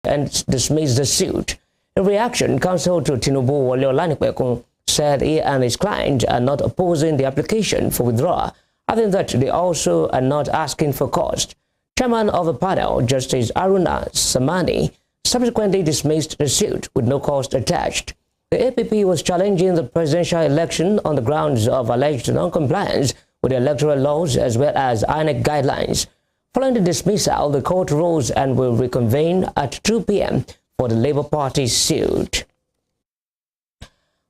and dismissed the suit. In reaction, counsel to Tinubu Wole Olanipekun said he and his client are not opposing the application for withdrawal, adding that they also are not asking for cost. Chairman of the panel, Justice Aruna Samani, subsequently dismissed the suit with no cost attached. The APP was challenging the presidential election on the grounds of alleged non-compliance with the electoral laws as well as INEC guidelines. Following the dismissal, the court rose and will reconvene at 2 p.m. for the Labour Party's suit.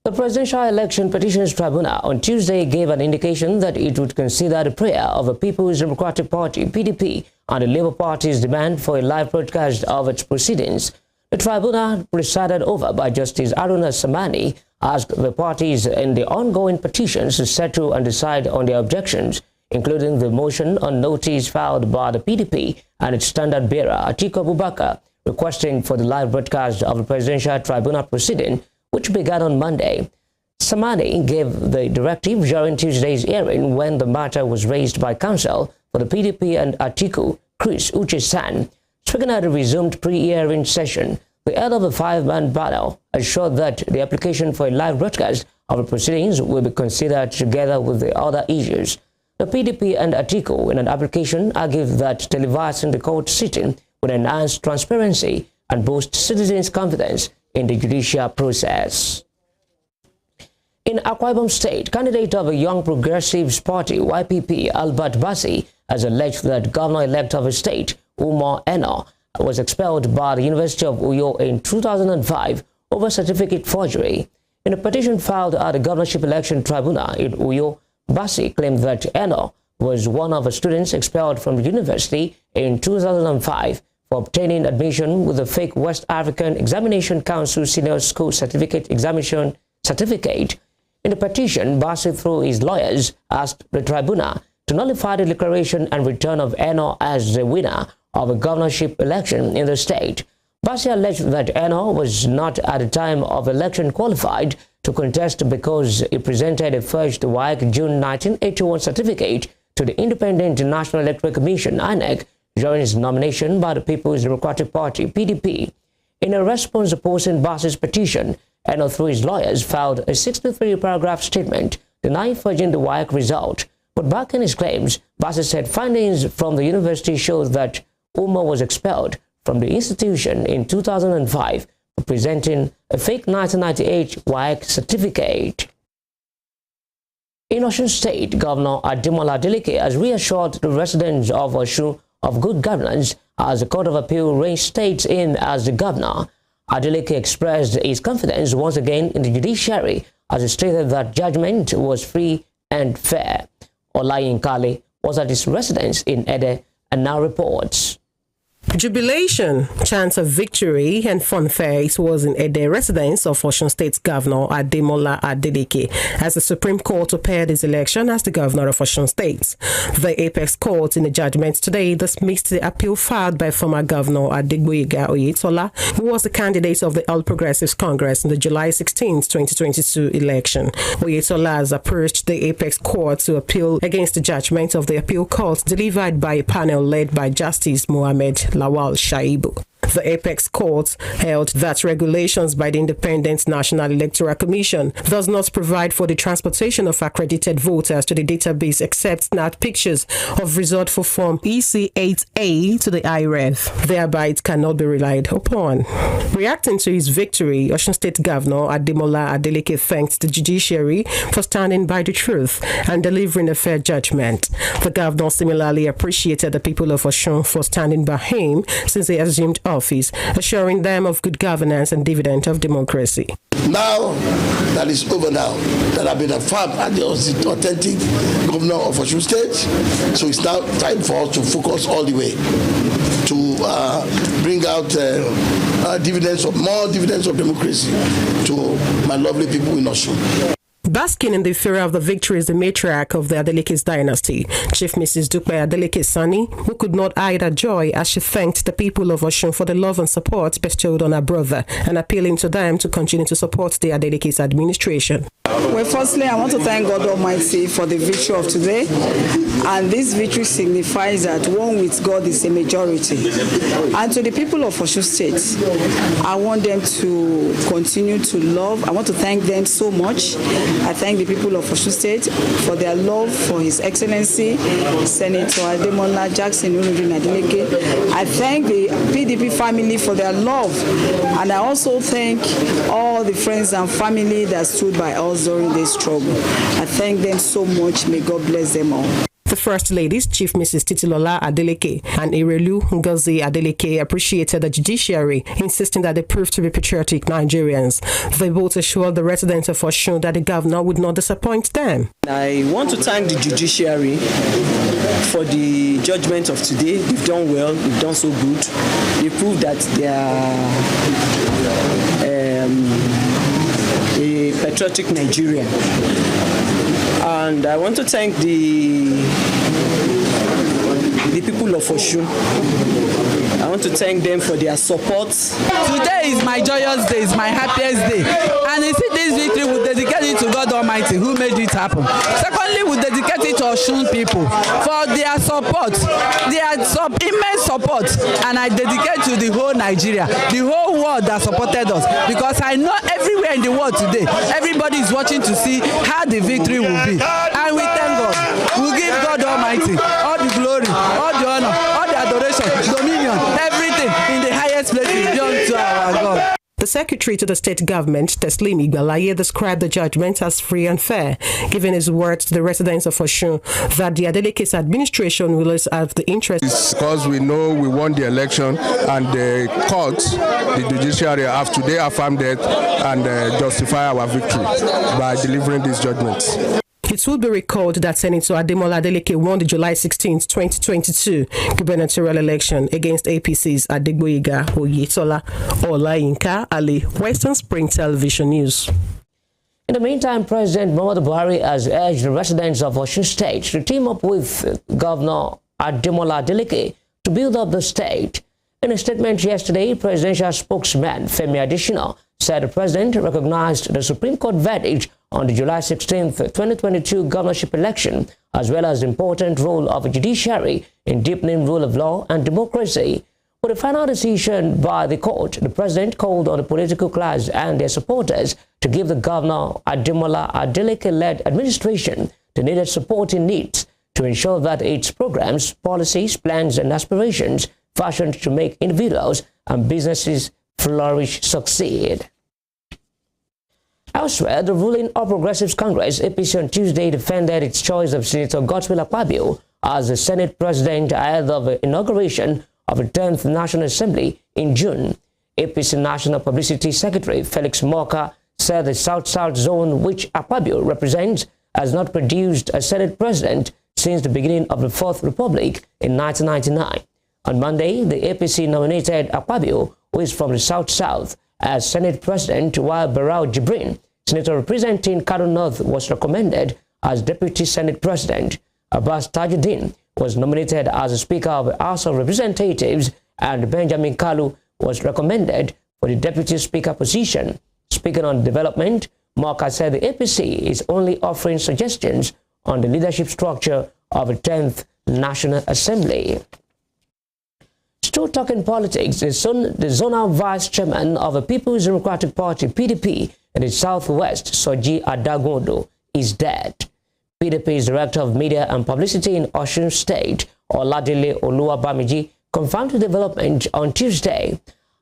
The Presidential Election Petitions Tribunal on Tuesday gave an indication that it would consider the prayer of the People's Democratic Party (PDP) and the Labour Party's demand for a live broadcast of its proceedings. The tribunal, presided over by Justice Aruna Samani, asked the parties in the ongoing petitions to settle and decide on their objections, including the motion on notice filed by the PDP and its standard bearer, Atiku Abubakar, requesting for the live broadcast of the Presidential Tribunal proceeding, which began on Monday. Samani gave the directive during Tuesday's hearing when the matter was raised by counsel for the PDP and Atiku, Chris Uche-San. Speaking at the resumed pre-hearing session, the head of the five-man panel assured that the application for a live broadcast of the proceedings will be considered together with the other issues. The PDP and Atiku, in an application, argued that televising the court sitting would enhance transparency and boost citizens' confidence in the judicial process. In Akwa Ibom State, candidate of the Young Progressives Party, YPP, Albert Bassi, has alleged that governor-elect of the state, Umar Eno, was expelled by the University of Uyo in 2005 over certificate forgery. In a petition filed at the Governorship Election Tribunal in Uyo, Bassi claimed that Eno was one of the students expelled from the university in 2005 for obtaining admission with the fake West African Examination Council Senior School Certificate Examination Certificate. In the petition, Bassi, through his lawyers, asked the tribunal to nullify the declaration and return of Eno as the winner of a governorship election in the state. Bassi alleged that Eno was not at the time of election qualified to contest because he presented a forged WAEC June 1981 certificate to the Independent National Electoral Commission (INEC) during his nomination by the People's Democratic Party (PDP). In a response opposing Bassi's petition, Eno, through his lawyers, filed a 63-paragraph statement denying forging the WAEC result. But backing his claims, Bassi said findings from the university showed that Umar was expelled from the institution in 2005 for presenting a fake 1998 WAEC certificate. In Osun State, Governor Ademola Adeleke has reassured the residents of Osun of good governance as the Court of Appeal reinstates him as the governor. Adeleke expressed his confidence once again in the judiciary as he stated that judgment was free and fair. Olayin Kale was at his residence in Ede and now reports. Jubilation, chants of victory and fanfares was in Ede residence of Osun State Governor Ademola Adeleke as the Supreme Court upheld his election as the Governor of Osun State. The Apex Court in the judgment today dismissed the appeal filed by former Governor Adegboyega Oyetola, who was the candidate of the All Progressives Congress in the July 16, 2022 election. Oyetola has approached the Apex Court to appeal against the judgment of the appeal court delivered by a panel led by Justice Mohammed Lawal Shaibu. The Apex Court held that regulations by the Independent National Electoral Commission does not provide for the transportation of accredited voters to the database except snap pictures of result for Form EC8A to the IREF. Thereby, it cannot be relied upon. Reacting to his victory, Osun State Governor Ademola Adeleke thanked the judiciary for standing by the truth and delivering a fair judgment. The governor similarly appreciated the people of Osun for standing by him since he assumed office, assuring them of good governance and dividend of democracy. Now that is over now, that I've been affirmed as the authentic governor of Osun State, so it's now time for us to focus all the way to bring out more dividends of democracy to my lovely people in Osun. Basking in the fury of the victory is the matriarch of the Adeleke's dynasty, Chief Mrs. Dupe Adeleke Sani, who could not hide her joy as she thanked the people of Osun for the love and support bestowed on her brother and appealing to them to continue to support the Adeleke's administration. Well, firstly, I want to thank God Almighty for the victory of today. And this victory signifies that one with God is a majority. And to the people of Osun State, I want them to continue to love. I want to thank them so much. I thank the people of Osun State for their love for His Excellency, Senator Ademola Jackson Adeleke. I thank the PDP family for their love. And I also thank all the friends and family that stood by us during this struggle. I thank them so much. May God bless them all. The First Ladies, Chief Mrs. Titilola Adeleke and Irelu Ngozi Adeleke, appreciated the judiciary, insisting that they proved to be patriotic Nigerians. They both assured the residents of Osun that the governor would not disappoint them. I want to thank the judiciary for the judgment of today. They've done well, they've done so good. They proved that they are a patriotic Nigerian. And I want to thank the people of Osun. I want to thank them for their support. Today is my joyous day, it's my happiest day. And you see, this victory will dedicate it to God Almighty who made it happen. Secondly, we dedicate it to Osun people for their support, their immense support. And I dedicate to the whole Nigeria, the whole world that supported us. Because I know everywhere in the world today, everybody is watching to see how the victory will be. And we thank God. We give God Almighty all the glory, all the honor, all the adoration, dominion, everything in the highest place is belong to our God. The Secretary to the State Government, Teslim Igbalaye, described the judgment as free and fair, giving his word to the residents of Osun that the Adeleke's administration will have the interest. It's because we know we won the election and the court, the judiciary, have today affirmed it and justify our victory by delivering these judgments. It will be recalled that Senator Ademola Adeleke won the July 16, 2022 gubernatorial election against APC's Adegboyega Oyetola. Olayinka Ali, Western Spring Television News. In the meantime, President Muhammadu Buhari has urged the residents of Osun State to team up with Governor Ademola Adeleke to build up the state. In a statement yesterday, presidential spokesman Femi Adesina said the president recognized the Supreme Court verdict on the July 16, 2022 governorship election, as well as the important role of the judiciary in deepening rule of law and democracy. With a final decision by the court, the president called on the political class and their supporters to give the Governor Ademola Adeleke-led administration the needed support it needs to ensure that its programs, policies, plans, and aspirations fashioned to make individuals and businesses flourish succeed. Elsewhere, the ruling All Progressives Congress, APC, on Tuesday defended its choice of Senator Godswill Akpabio as the Senate President ahead of the inauguration of the 10th National Assembly in June. APC National Publicity Secretary Felix Morka said the South-South zone, which Akpabio represents, has not produced a Senate President since the beginning of the Fourth Republic in 1999. On Monday, the APC nominated Akpabio, who is from the South-South, as Senate President, while Barau Jibrin, Senator representing Kano North, was recommended as Deputy Senate President. Abbas Tajuddin was nominated as the Speaker of the House of Representatives, and Benjamin Kalu was recommended for the Deputy Speaker position. Speaking on development, Morka said the APC is only offering suggestions on the leadership structure of the 10th National Assembly. Still talking politics, the zonal vice chairman of the People's Democratic Party, PDP, in the Southwest, Soji Adagondo, is dead. PDP's Director of Media and Publicity in Osun State, Oladile Oluwabamiji, confirmed the development on Tuesday.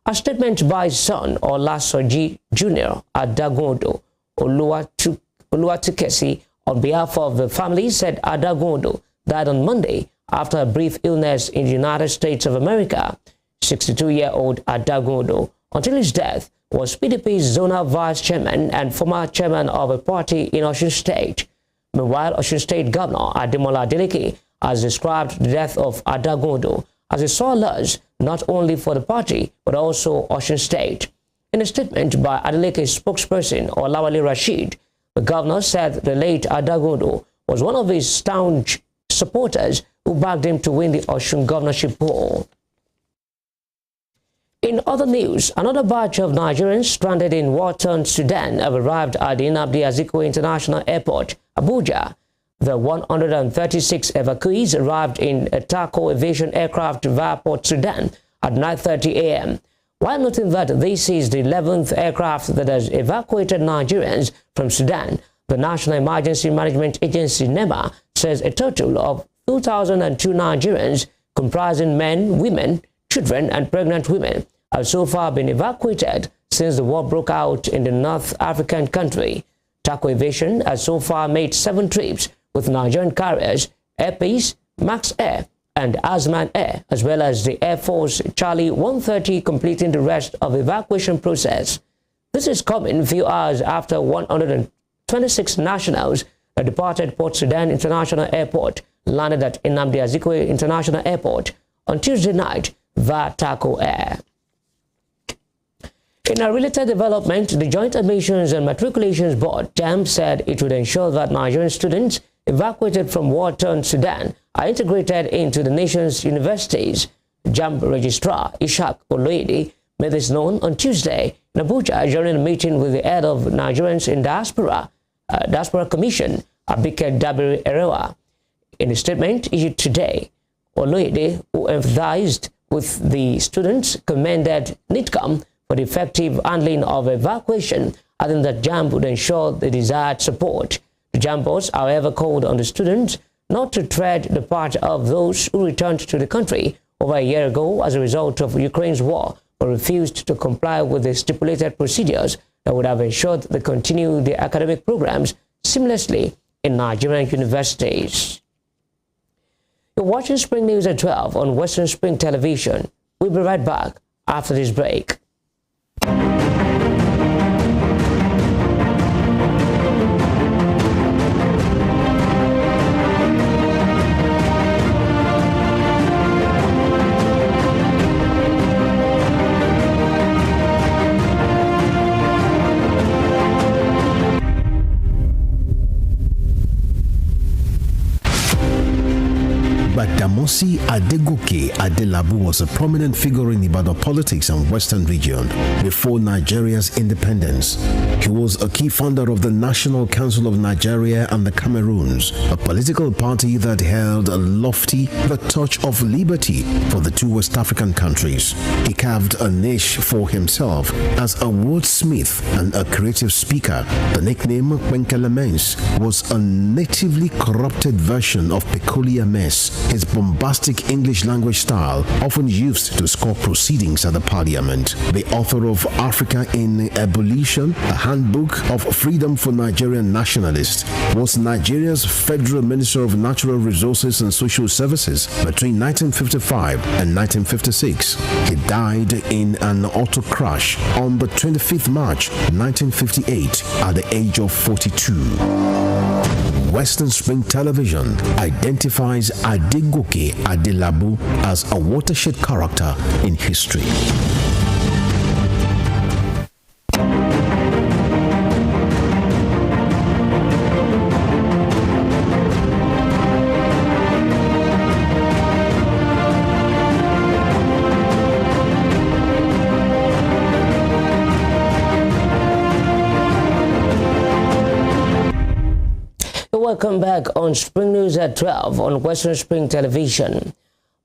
A statement by his son, Olasoji Jr. Adagondo Oluwatukesi, on behalf of the family, said Adagondo died on Monday after a brief illness in the United States of America. 62-year-old Adagondo, until his death, was PDP's zonal vice chairman and former chairman of a party in Osun State. Meanwhile, Osun State Governor Ademola Adeleke has described the death of Adagondo as a sore loss not only for the party but also Osun State. In a statement by Adeleke's spokesperson Olawale Rashid, The governor said the late Adagodo was one of his staunch supporters who backed him to win the Osun governorship poll. In other news, another batch of Nigerians stranded in war-torn Sudan have arrived at the Nnamdi Azikiwe International Airport, Abuja. The 136 evacuees arrived in a Taco Aviation aircraft via Port Sudan at 9:30 a.m. While noting that this is the 11th aircraft that has evacuated Nigerians from Sudan, the National Emergency Management Agency, NEMA, says a total of 2,002 Nigerians, comprising men, women, children, and pregnant women, have so far been evacuated since the war broke out in the North African country. Taco Aviation has so far made 7 trips with Nigerian carriers Air Peace, Max Air, and Azman Air, as well as the Air Force Charlie 130 completing the rest of the evacuation process. This is coming a few hours after 126 nationals that departed Port Sudan International Airport landed at Nnamdi Azikiwe International Airport on Tuesday night via Taco Air. In a related development, the Joint Admissions and Matriculations Board, JAMB, said it would ensure that Nigerian students evacuated from war-torn Sudan are integrated into the nation's universities. JAMB Registrar Ishak Oloyede made this known on Tuesday in Abuja during a meeting with the head of Nigerians in Diaspora Commission, Abike Dabiri Erewa. In a statement issued today, Oloyede, who emphasized with the students, commended NITCAM for the effective handling of evacuation, adding that JAMB would ensure the desired support. The JAMB boss, however, called on the students not to tread the path of those who returned to the country over a year ago as a result of Ukraine's war, but refused to comply with the stipulated procedures that would have ensured they continue their academic programs seamlessly in Nigerian universities. You're watching Spring News at 12 on Western Spring Television. We'll be right back after this break. Damosi Adegoke Adelabu was a prominent figure in Ibadan politics and Western region before Nigeria's independence. He was a key founder of the National Council of Nigeria and the Cameroons, a political party that held a lofty the touch of liberty for the 2 West African countries. He carved a niche for himself as a wordsmith and a creative speaker. The nickname Kwenkelemens was a natively corrupted version of Peculiar Mess, his bombastic English language style often used to score proceedings at the parliament. The author of Africa in Ebullition, a handbook of freedom for Nigerian nationalists, was Nigeria's Federal Minister of Natural Resources and Social Services between 1955 and 1956. He died in an auto crash on the 25th March 1958 at the age of 42. Western Spring Television identifies Adegoke Adelabu as a watershed character in history. Welcome back on Spring News at 12 on Western Spring Television.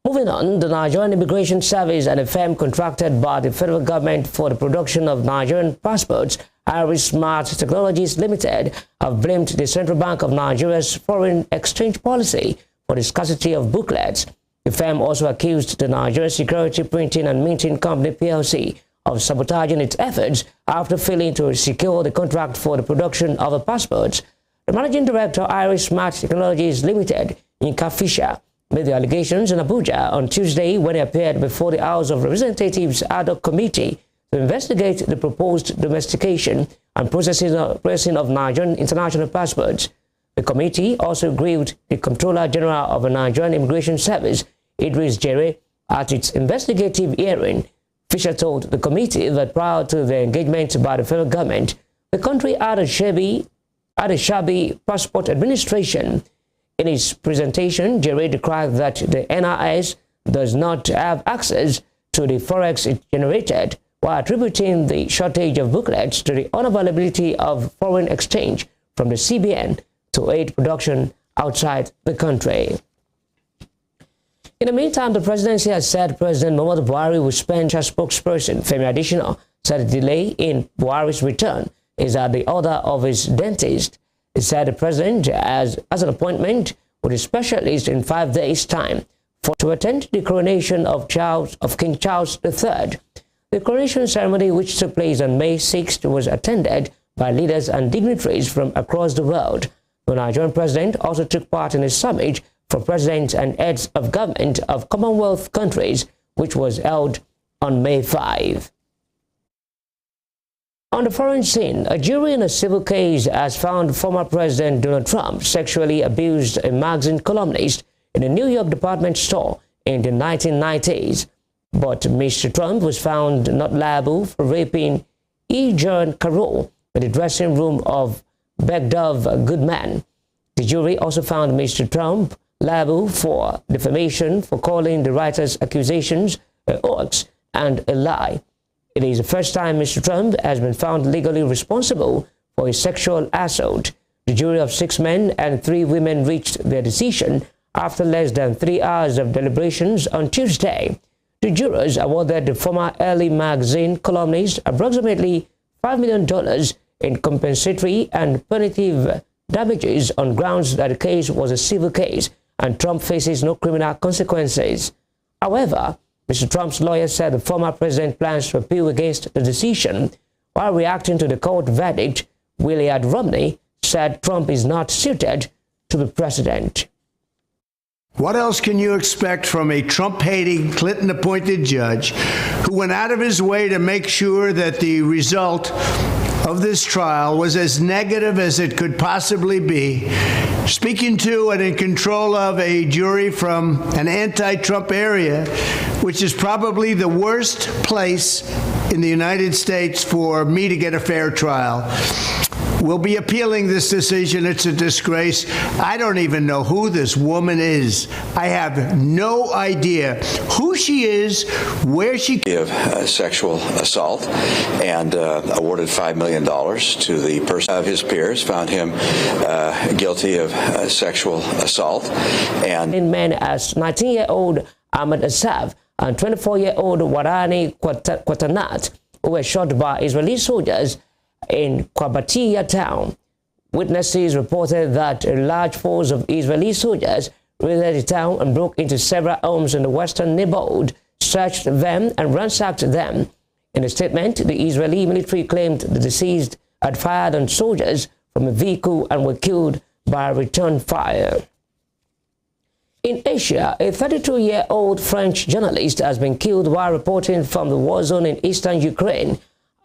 Moving on, the Nigerian Immigration Service and a firm contracted by the federal government for the production of Nigerian passports, Irish Smart Technologies Limited, have blamed the Central Bank of Nigeria's foreign exchange policy for the scarcity of booklets. The firm also accused the Nigerian Security Printing and Minting Company PLC of sabotaging its efforts after failing to secure the contract for the production of the passports. The managing director, Irish Smart Technologies Limited, Yinka Fisher, made the allegations in Abuja on Tuesday when he appeared before the House of Representatives ad hoc committee to investigate the proposed domestication and processing of Nigerian international passports. The committee also grieved the Comptroller General of the Nigerian Immigration Service, Idris Jere, at its investigative hearing. Fisher told the committee that prior to the engagement by the federal government, the country had a shabby at the shabby passport administration. In his presentation, Jerry decried that the NIS does not have access to the forex it generated, while attributing the shortage of booklets to the unavailability of foreign exchange from the CBN to aid production outside the country. In the meantime, the presidency has said President Muhammadu Buhari will spend. A spokesperson, Femi Adesina, said the delay in Buhari's return is at the order of his dentist. He said the president has an appointment with a specialist in 5 days' time to attend the coronation of King Charles III. The coronation ceremony, which took place on May 6th, was attended by leaders and dignitaries from across the world. The Nigerian president also took part in a summit for presidents and heads of government of Commonwealth countries, which was held on May 5. On the foreign scene, a jury in a civil case has found former President Donald Trump sexually abused a magazine columnist in a New York department store in the 1990s. But Mr. Trump was found not liable for raping E. John Carroll in the dressing room of Begdov Goodman. The jury also found Mr. Trump liable for defamation for calling the writer's accusations a hoax and a lie. It is the first time Mr. Trump has been found legally responsible for a sexual assault. The jury of 6 men and 3 women reached their decision after less than 3 hours of deliberations on Tuesday. The jurors awarded the former LA magazine columnist approximately $5 million in compensatory and punitive damages on grounds that the case was a civil case and Trump faces no criminal consequences. However, Mr. Trump's lawyer said the former president plans to appeal against the decision. While reacting to the court verdict, Willard Romney said Trump is not suited to be president. What else can you expect from a Trump-hating, Clinton-appointed judge who went out of his way to make sure that the result of this trial was as negative as it could possibly be, speaking to and in control of a jury from an anti-Trump area, which is probably the worst place in the United States for me to get a fair trial. We'll be appealing this decision. It's a disgrace. I don't even know who this woman is. I have no idea who she is, where she... Of sexual assault and awarded $5 million to the person of his peers, found him guilty of sexual assault. And in men as 19-year-old Ahmed Asaf and 24-year-old Warani Kwatanat, who were shot by Israeli soldiers in Kwabatia town. Witnesses reported that a large force of Israeli soldiers raided the town and broke into several homes in the western neighborhood, searched them and ransacked them. In a statement, the Israeli military claimed the deceased had fired on soldiers from a vehicle and were killed by return fire. In Asia, a 32-year-old French journalist has been killed while reporting from the war zone in eastern Ukraine.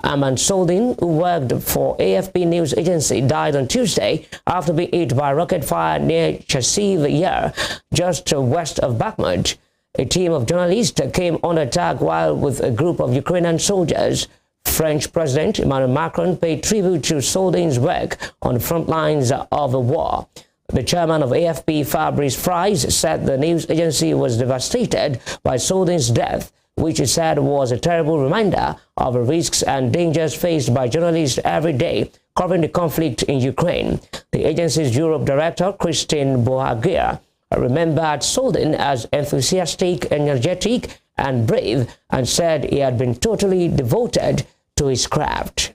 Aman Soldin, who worked for AFP news agency, died on Tuesday after being hit by rocket fire near Chasiv Yar, just west of Bakhmut. A team of journalists came on attack while with a group of Ukrainian soldiers. French President Emmanuel Macron paid tribute to Soldin's work on the front lines of the war. The chairman of AFP, Fabrice Fries, said the news agency was devastated by Soldin's death, which he said was a terrible reminder of the risks and dangers faced by journalists every day covering the conflict in Ukraine. The agency's Europe director, Christine Bohagia, remembered Soldin as enthusiastic, energetic, and brave, and said he had been totally devoted to his craft.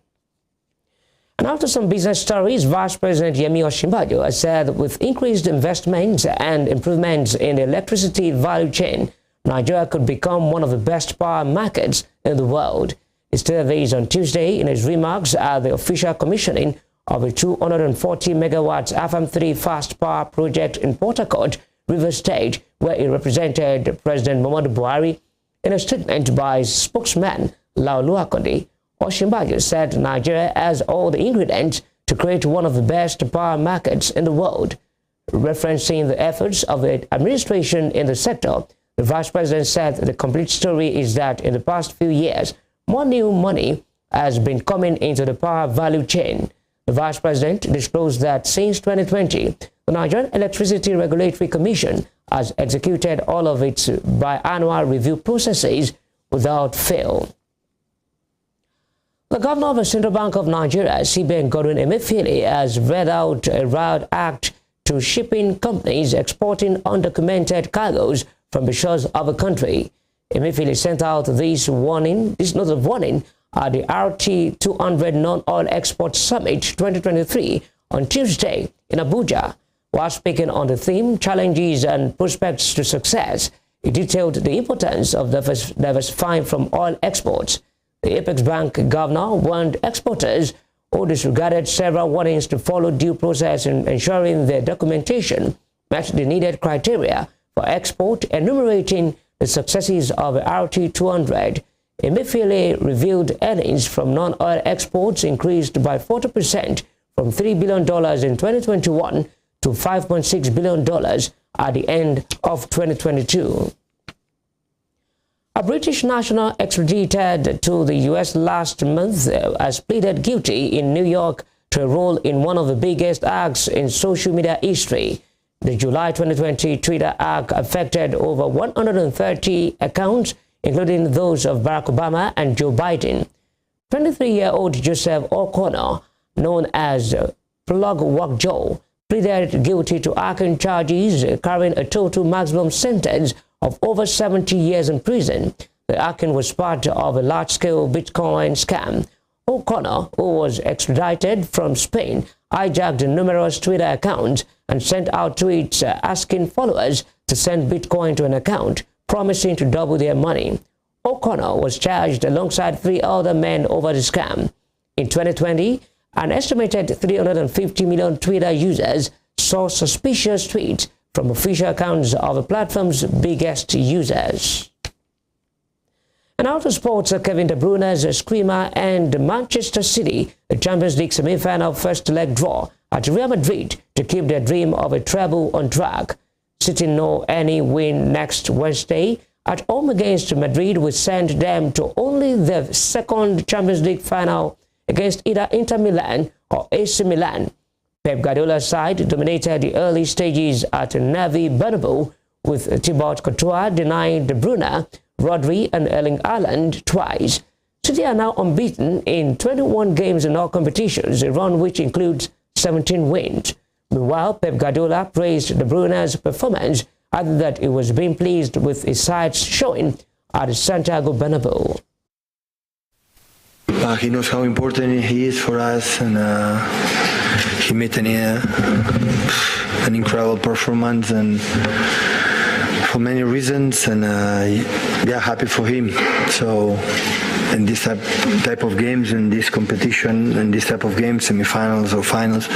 And after some business stories, Vice President Yemi Osinbajo has said with increased investments and improvements in the electricity value chain, Nigeria could become one of the best power markets in the world. He stated this on Tuesday in his remarks at the official commissioning of a 240 megawatts FM3 fast power project in Port Harcourt, Rivers State, where he represented President Muhammadu Buhari. In a statement by his spokesman, Laolu Akande, Osinbajo said Nigeria has all the ingredients to create one of the best power markets in the world. Referencing the efforts of the administration in the sector, the Vice President said the complete story is that in the past few years, more new money has been coming into the power value chain. The Vice President disclosed that since 2020, the Nigerian Electricity Regulatory Commission has executed all of its biannual review processes without fail. The governor of the Central Bank of Nigeria, CBN Godwin Emefiele, has read out a route act to shipping companies exporting undocumented cargoes from the shores of the country. Emefiele sent out this note of warning at the RT200 Non-Oil Export Summit 2023 on Tuesday in Abuja. While speaking on the theme, Challenges and Prospects to Success, he detailed the importance of diversifying from oil exports. The Apex Bank governor warned exporters who disregarded several warnings to follow due process in ensuring their documentation met the needed criteria for export, enumerating the successes of RT200. Emefiele revealed earnings from non-oil exports increased by 40% from $3 billion in 2021 to $5.6 billion at the end of 2022. A British national extradited to the U.S. last month has pleaded guilty in New York to a role in one of the biggest acts in social media history. The July 2020 Twitter hack affected over 130 accounts, including those of Barack Obama and Joe Biden. 23-year-old Joseph O'Connor, known as Plug Walk Joe, pleaded guilty to hacking charges carrying a total maximum sentence of over 70 years in prison. The hacking was part of a large-scale Bitcoin scam. O'Connor, who was extradited from Spain, hijacked numerous Twitter accounts and sent out tweets asking followers to send Bitcoin to an account, promising to double their money. O'Connor was charged alongside 3 other men over the scam. In 2020, an estimated 350 million Twitter users saw suspicious tweets from official accounts of the platform's biggest users. And out of sports, Kevin De Bruyne's screamer and Manchester City, a Champions League semi-final first leg draw at Real Madrid to keep their dream of a treble on track. City know any win next Wednesday at home against Madrid will send them to only their second Champions League final against either Inter Milan or AC Milan. Pep Guardiola's side dominated the early stages at Navi Bernabeu, with Thibaut Courtois denying De Bruyne, Rodri and Erling Haaland twice. City are now unbeaten in 21 games in all competitions, a run which includes 17 wins. Meanwhile, Pep Guardiola praised De Bruyne's performance, adding that he was being pleased with his side's showing at Santiago Bernabeu. He knows how important he is for us, and he made an incredible performance, and for many reasons, and happy for him. So, in this type of games, in this competition, in this type of games, semifinals or finals,